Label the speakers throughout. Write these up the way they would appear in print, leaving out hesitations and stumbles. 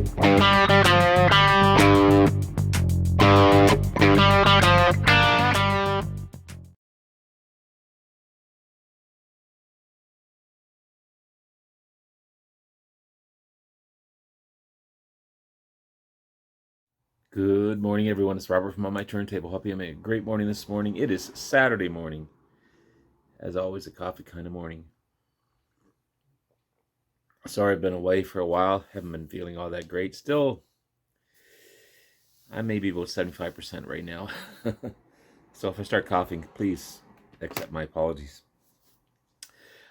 Speaker 1: Good morning, everyone. It's Robert from On My Turntable. Hope you have a great morning this morning. It is Saturday morning. As always, a coffee kind of morning. Sorry I've been away for a while. Haven't been feeling all that great. Still, I may be about 75% right now. So if I start coughing, please accept my apologies.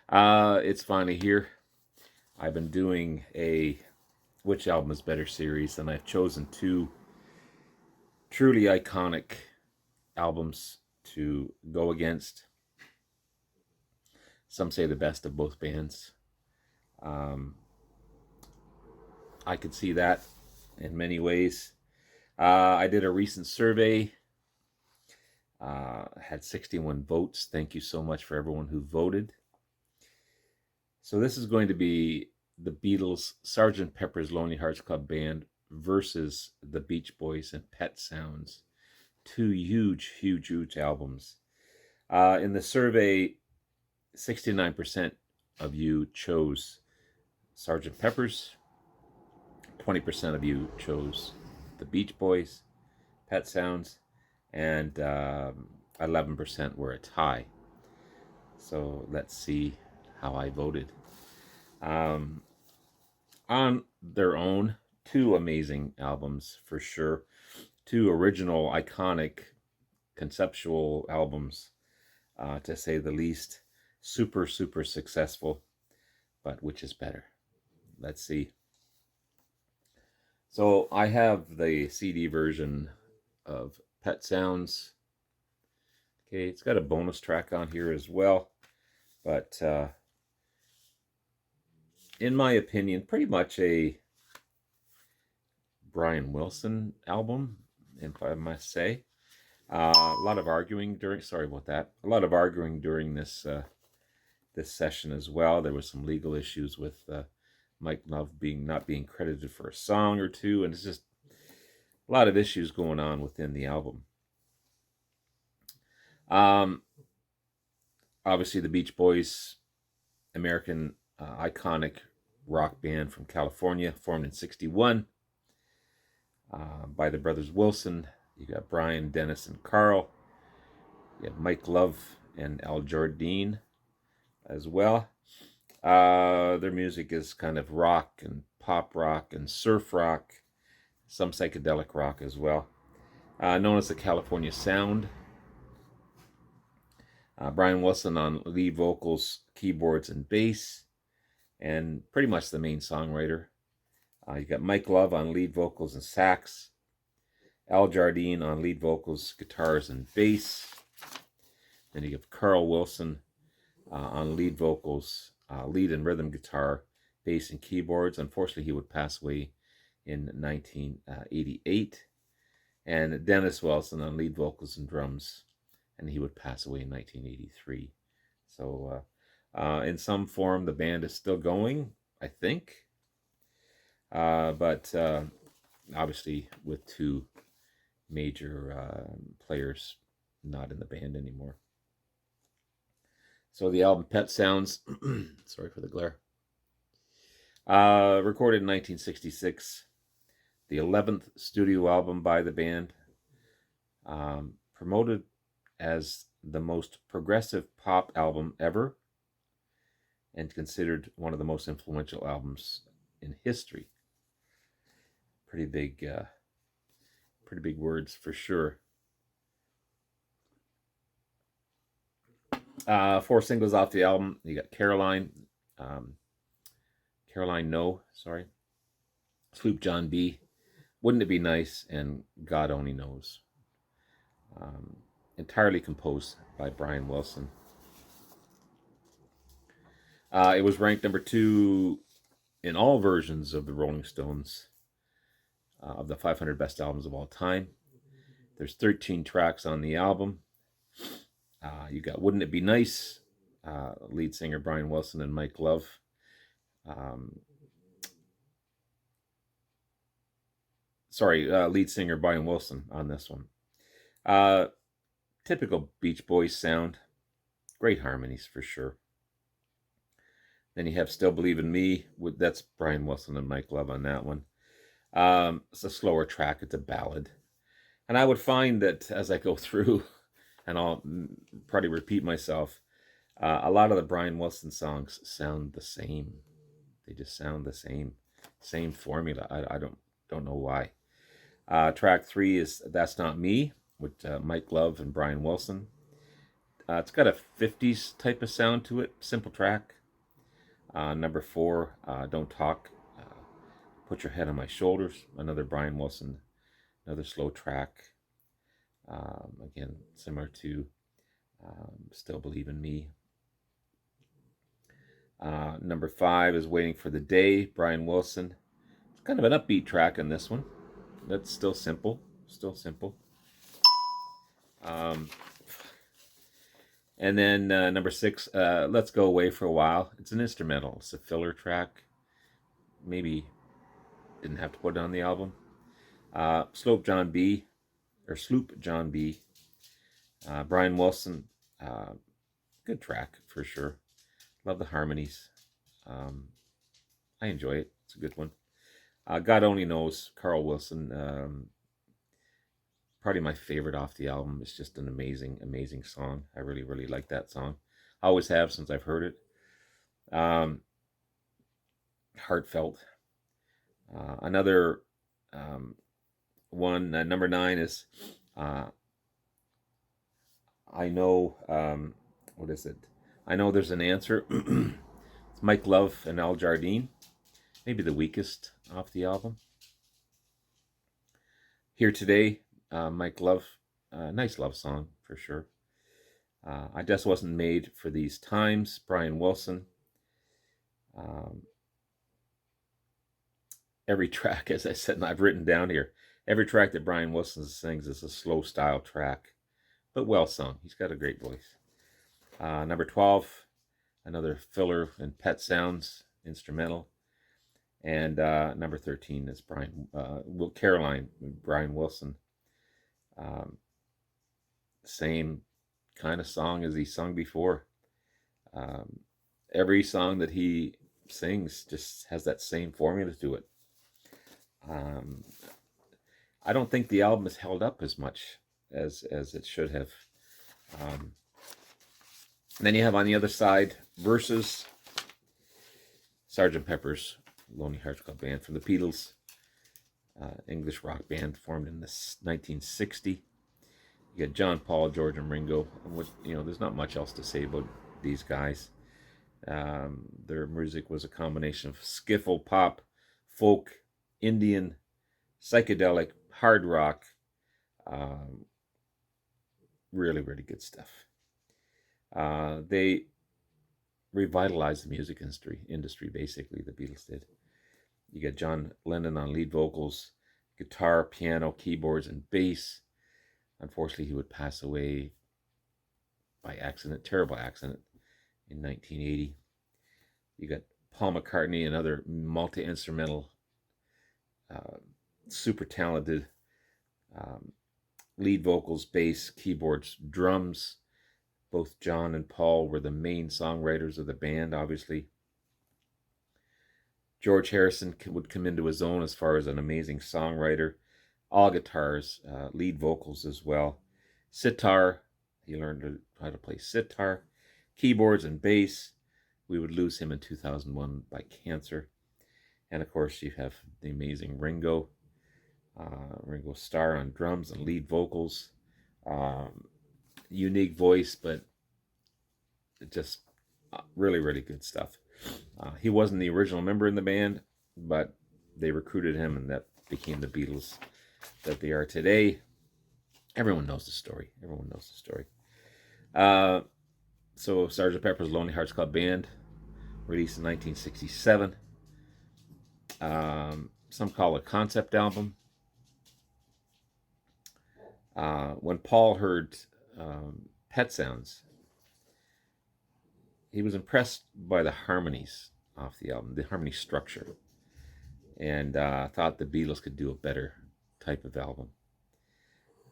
Speaker 1: It's finally here. I've been doing a Which Album is Better series, and I've chosen two truly iconic albums to go against. Some say the best of both bands. Um, I could see that in many ways. I did a recent survey, had 61 votes. Thank you so much for everyone who voted. So this is going to be the Beatles' Sgt. Pepper's Lonely Hearts Club Band versus the Beach Boys and Pet Sounds. Two huge albums. In the survey, 69% of you chose Sgt. Pepper's, 20% of you chose the Beach Boys, Pet Sounds, and 11% were a tie. So let's see how I voted. On their own, two amazing albums for sure. Two original, iconic, conceptual albums, to say the least. Super successful. But which is better? Let's see. So I have the CD version of Pet Sounds. Okay, it's got a bonus track on here as well. But in my opinion, pretty much a Brian Wilson album, if I must say. A lot of arguing during. Sorry about that. A lot of arguing during this session as well. There was some legal issues with Mike Love not being credited for a song or two, and it's just a lot of issues going on within the album. Obviously, the Beach Boys, American iconic rock band from California, formed in '61 by the brothers Wilson. You got Brian, Dennis, and Carl. You have Mike Love and Al Jardine as well. Their music is kind of rock and pop rock and surf rock, some psychedelic rock as well. Known as the California Sound. Brian Wilson on lead vocals, keyboards, and bass, and pretty much the main songwriter. You got Mike Love on lead vocals and sax, Al Jardine on lead vocals, guitars, and bass. Then you have Carl Wilson on lead vocals, lead and rhythm guitar, bass, and keyboards. Unfortunately, he would pass away in 1988. And Dennis Wilson on lead vocals and drums, and he would pass away in 1983. So in some form, the band is still going, I think. But obviously with two major players not in the band anymore. So the album Pet Sounds, sorry for the glare, recorded in 1966, the 11th studio album by the band, promoted as the most progressive pop album ever, and considered one of the most influential albums in history. Pretty big words for sure. 4 singles off the album. You got Caroline, No, sorry, Sloop John B, Wouldn't It Be Nice, and God Only Knows. Entirely composed by Brian Wilson. It was ranked number 2 in all versions of the Rolling Stones of the 500 best albums of all time. There's 13 tracks on the album. You got Wouldn't It Be Nice, lead singer Brian Wilson and Mike Love. lead singer Brian Wilson on this one. Uh, Typical Beach Boys sound. Great harmonies for sure. Then you have Still Believe in Me. That's Brian Wilson and Mike Love on that one. It's a slower track. It's a ballad. And I would find that as I go through, and I'll probably repeat myself, a lot of the Brian Wilson songs sound the same. They just sound the same. Same formula. I don't know why. Track 3 is That's Not Me with Mike Love and Brian Wilson. It's got a 50s type of sound to it. Simple track. Number 4, Don't Talk. Put Your Head on My Shoulders. Another Brian Wilson. Another slow track. Again, similar to Still Believe in Me. Number 5 is Waiting for the Day, Brian Wilson. It's kind of an upbeat track on this one. That's still simple. Still simple. And then number 6, Let's Go Away for a While. It's an instrumental. It's a filler track. Maybe didn't have to put it on the album. Sloop John B. Brian Wilson. Good track for sure. Love the harmonies. I enjoy it. It's a good one. God Only Knows, Carl Wilson. Probably my favorite off the album. It's just an amazing, amazing song. I really, really like that song. I always have since I've heard it. Heartfelt. Another one, number 9 is I Know, what is it? I Know There's an Answer. It's Mike Love and Al Jardine. Maybe the weakest off the album. Here Today, Mike Love. Nice love song for sure. I Just Wasn't Made for These Times, Brian Wilson. Every track, as I said, and I've written down here, every track that Brian Wilson sings is a slow style track, but well sung. He's got a great voice. Number 12, another filler and Pet Sounds instrumental. And number 13 is Caroline, Brian Wilson. Same kind of song as he sung before. Every song that he sings just has that same formula to it. I don't think the album has held up as much as it should have. And then you have on the other side Versus, Sgt. Pepper's Lonely Hearts Club Band from the Beatles, English rock band formed in 1960. You got John, Paul, George, and Ringo. There's not much else to say about these guys. Their music was a combination of skiffle, pop, folk, Indian, psychedelic, hard rock. Really, really good stuff. They revitalized the music industry, basically, the Beatles did. You got John Lennon on lead vocals, guitar, piano, keyboards, and bass. Unfortunately, he would pass away by accident, terrible accident, in 1980. You got Paul McCartney, another multi-instrumental, super talented, lead vocals, bass, keyboards, drums. Both John and Paul were the main songwriters of the band, obviously. George Harrison would come into his own as far as an amazing songwriter. All guitars, lead vocals as well. Sitar, he learned how to play sitar. Keyboards and bass. We would lose him in 2001 by cancer. And of course, you have the amazing Ringo. Ringo Starr on drums and lead vocals. Unique voice, but just really, really good stuff. He wasn't the original member in the band, but they recruited him, and that became the Beatles that they are today. Everyone knows the story. So Sgt. Pepper's Lonely Hearts Club Band, released in 1967. Some call it a concept album. When Paul heard Pet Sounds, he was impressed by the harmonies off the album, the harmony structure, and thought the Beatles could do it better type of album.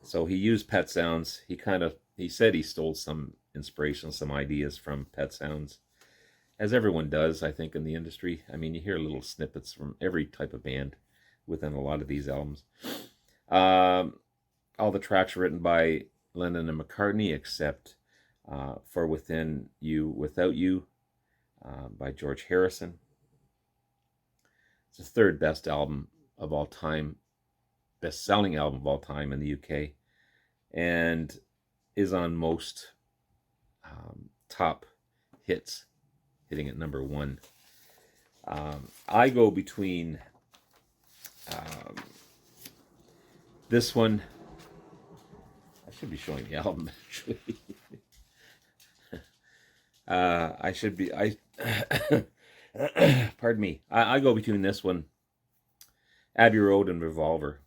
Speaker 1: So he used Pet Sounds. He said he stole some inspiration, some ideas from Pet Sounds, as everyone does, I think, in the industry. I mean, you hear little snippets from every type of band within a lot of these albums. All the tracks are written by Lennon and McCartney, except for Within You, Without You, by George Harrison. It's the third best album of all time, best-selling album of all time in the UK, and is on most top hits, hitting at number 1. I go between this one. I should be showing the album, actually. Pardon me. I go between this one, Abbey Road, and Revolver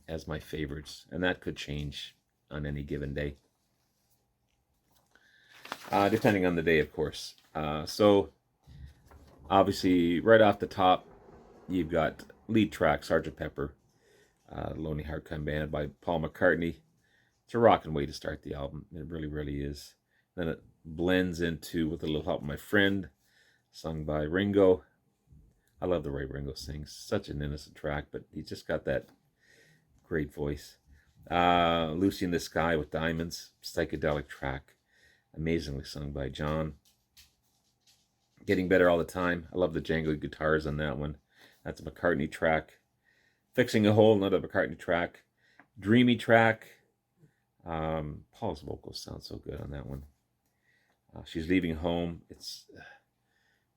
Speaker 1: as my favorites, and that could change on any given day, depending on the day, of course. So obviously, right off the top, you've got lead track Sgt. Pepper, Lonely Heart Club Band by Paul McCartney. It's a rocking way to start the album. It really, really is. Then it blends into With a Little Help from My Friend, sung by Ringo. I love the way Ringo sings. Such an innocent track, but he just got that great voice. Lucy in the Sky with Diamonds, psychedelic track, amazingly sung by John. Getting Better All the Time. I love the jangly guitars on that one. That's a McCartney track. Fixing a Hole, another McCartney track. Dreamy track. Paul's vocals sound so good on that one. She's Leaving Home. It's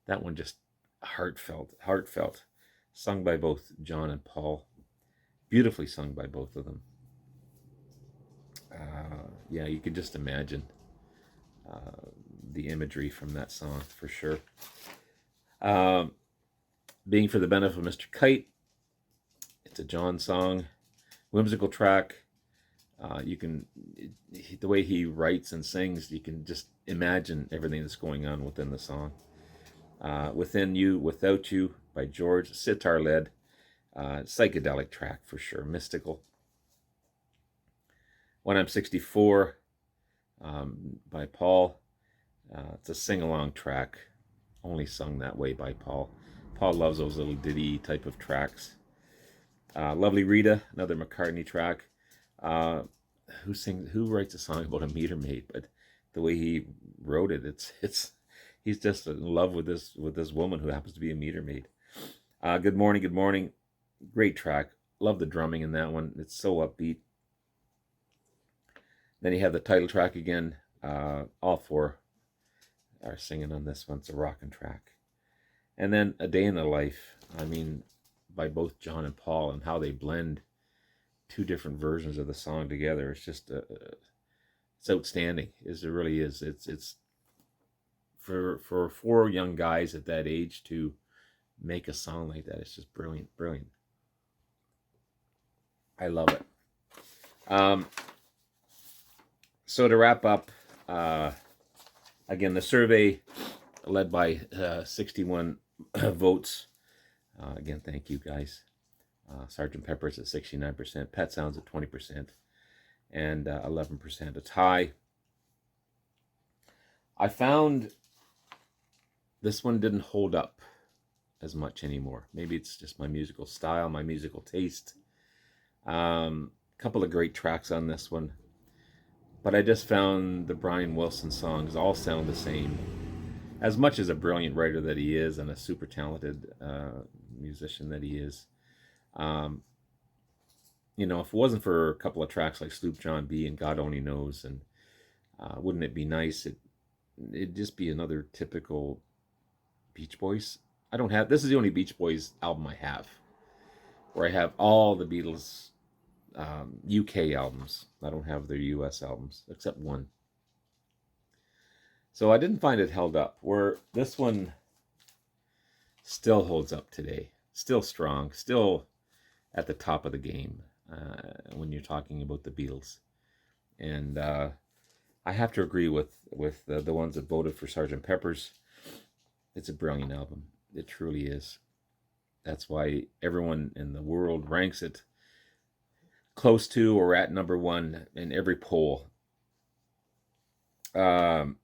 Speaker 1: that one just heartfelt, sung by both John and Paul. Beautifully sung by both of them. Yeah, you could just imagine the imagery from that song for sure. Being for the Benefit of Mr. Kite. It's a John song. Whimsical track. The way he writes and sings, you can just imagine everything that's going on within the song. Within You, Without You by George, sitar-led, psychedelic track for sure, mystical. When I'm 64 by Paul, it's a sing-along track, only sung that way by Paul. Paul loves those little ditty type of tracks. Lovely Rita, another McCartney track. Who writes a song about a meter maid? But the way he wrote it, he's just in love with this woman who happens to be a meter maid. Good Morning, great track. Love the drumming in that one. It's so upbeat. Then you have the title track again. All four are singing on this one. It's a rocking track. And then A Day in the Life. I mean, by both John and Paul, and how they blend two different versions of the song together. It's just it's outstanding. It really is. It's for four young guys at that age to make a song like that. It's just brilliant. I love it. So to wrap up, again, the survey led by 61 votes. Again, thank you guys. Sgt. Pepper's at 69%, Pet Sounds at 20%, and 11% a tie. I found this one didn't hold up as much anymore. Maybe it's just my musical style, my musical taste. Couple of great tracks on this one, but I just found the Brian Wilson songs all sound the same. As much as a brilliant writer that he is, and a super talented musician that he is, if it wasn't for a couple of tracks like Sloop John B and God Only Knows, and Wouldn't It Be Nice, it'd just be another typical Beach Boys. This is the only Beach Boys album I have, where I have all the Beatles UK albums. I don't have their US albums, except one. So I didn't find it held up, where this one still holds up today. Still strong, still at the top of the game when you're talking about the Beatles. And I have to agree with the ones that voted for Sgt. Pepper's. It's a brilliant album. It truly is. That's why everyone in the world ranks it close to or at number one in every poll. And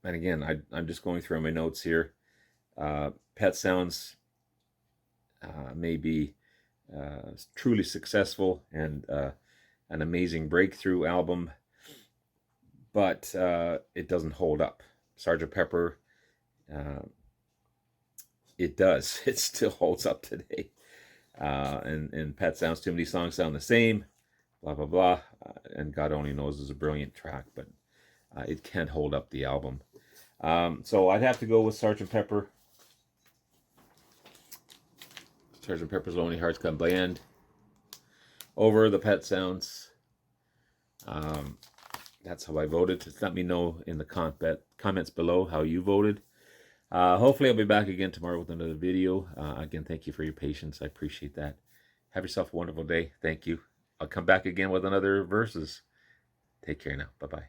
Speaker 1: again, I'm just going through my notes here. Pet Sounds may be truly successful and an amazing breakthrough album, but it doesn't hold up. Sgt. Pepper, it does. It still holds up today. And Pet Sounds, too many songs sound the same, blah, blah, blah. And God Only Knows is a brilliant track, but it can't hold up the album. So I'd have to go with Sgt. Pepper. Sgt. Pepper's Lonely Hearts Club Band over the Pet Sounds. That's how I voted. Just let me know in the comments below how you voted. Hopefully I'll be back again tomorrow with another video. Again, thank you for your patience. I appreciate that. Have yourself a wonderful day. Thank you. I'll come back again with another verses. Take care now. Bye-bye.